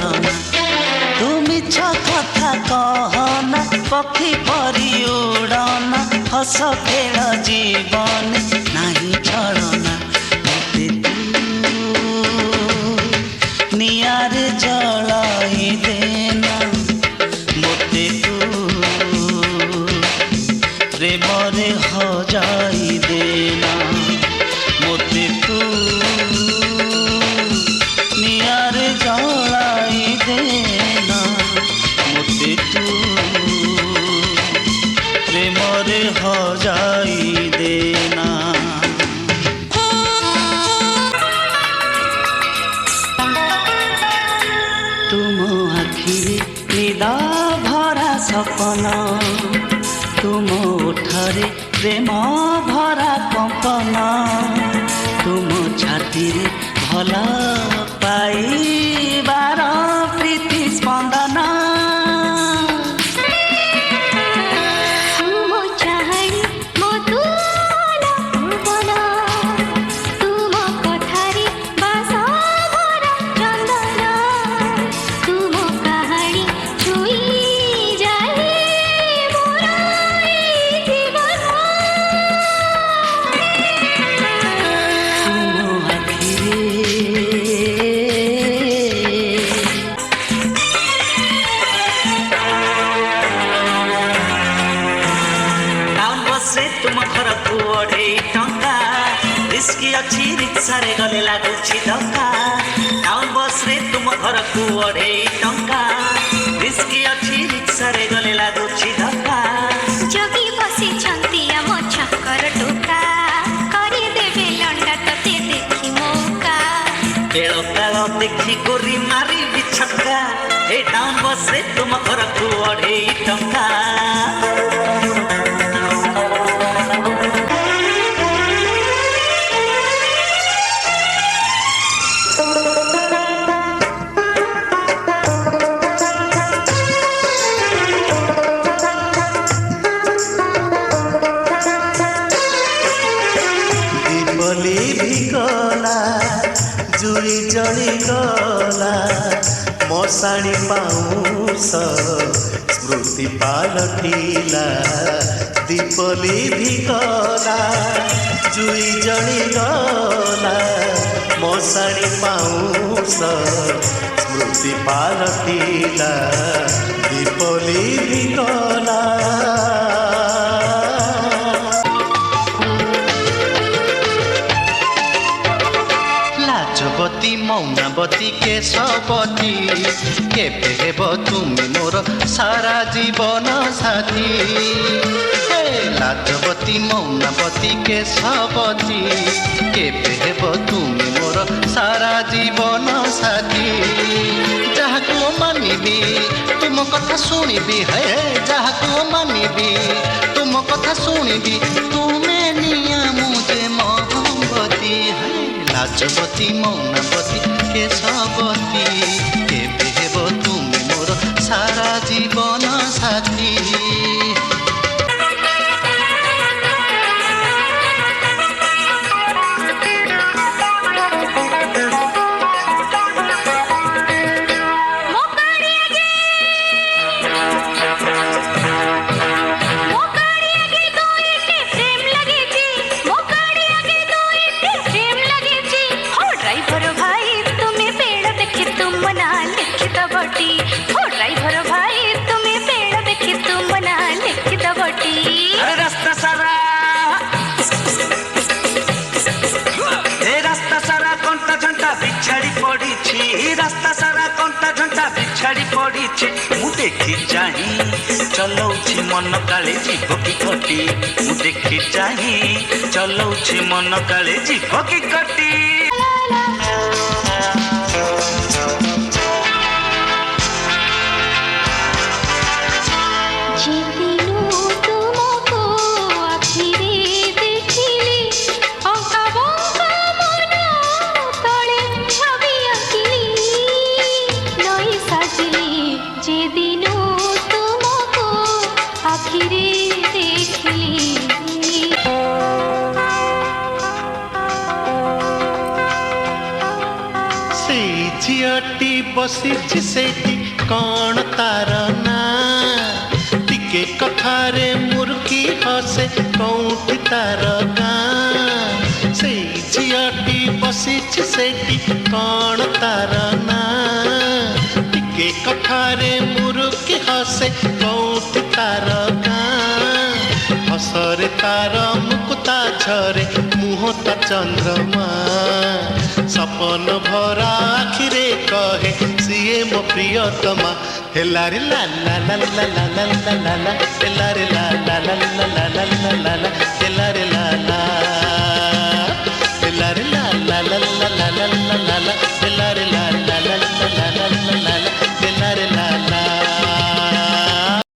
ଛଳନା ତୁ ମିଛ କଥା କହନା ପକ୍ଷୀ ପରି ଉଡ଼ନା ହସ ଖେଳ ଜୀବନ ନାହିଁ ଛଳନା ମୋତେ ତୁ ନିଆଁରେ ଜଳାଇ ଦେନା ମୋତେ ତୁ ପ୍ରେମରେ ହଜାଇ ଦେନା ମୋତେ ତୁ ନିଆଁରେ ଜଳାଇ ଦେନା ମୋତେ ତୁ ପ୍ରେମରେ ହଜାଇ ଦେନା ତୁମ ଆଖିରେ ନିଦ ଭରା ସପନ ତୁମ ଓଠରେ ପ୍ରେମ ଭରା କମ୍ପନ ତୁମ ଛାତିରେ ଭଲ ପାଇବାର ପ୍ରୀତି ସ୍ପନ୍ଦନ तुम घर को 2.5 टंका रिस्की अच्छी रिक्शा रे गले लागुछि धक्का टाउन बस रे तुम घर को 2.5 टंका रिस्की अच्छी रिक्शा रे गले लागुछि धक्का जोगी बसी छंती हम छकर टोका करी देबे लंडा तते देखी मौका बेल काल देखी गोरी मारी बिछक्का ए टाउन बस रे तुम घर को 2.5 टंका दीपली भी गला जुई जली गला मशाणी पाउस स्मृति पालटिला दीपली भी गला जुई जली गला मशाणी पाउस स्मृति पालटिला दीपली भी गला लाजवती मौनावती केशवती केबे हेब तुमी मोर सारा जीवन साथी लाजवती मौनावती केशवती केबे हेब तुमी मोर सारा जीवन साथी जहाको मानिबी तुम कथा शुणिबी है जहाको मानिबी तुम कथा शुणिबी तुमे निया मुझे मोहब्बती है लाजवती मौनावती केशवती केबे हेब तुमी मोर सारा जीवन साथी ड्राइवर भाई तुम्हें पेड़ देखी तुम बना लिखित बटी रास्ता सारा कंटा झंटा बिछाड़ी पड़ी रास्ता सारा कंटा झंटा बिछाड़ी पड़ी मु देखी चाही चलौछि मन काले जीव की कटी मु देखी चाही चलौछि मन काले जीव की कटी बसिछि सेठी कौन तार ना टिके कथारे मुर्की हसे कौठी तार गाँ से झियटी बसिछि सेठी कौन तार ना टिके कथारे मुर्की हसे कौठी तार गाँ हसरे तार मुकुता झरे मुहता चंद्रमा सपन भरा आखिरे कहे सीए मो प्रियतमा हेला रे ला ला ला ला ला ला ला ला हेला रे ला ला ला ला ला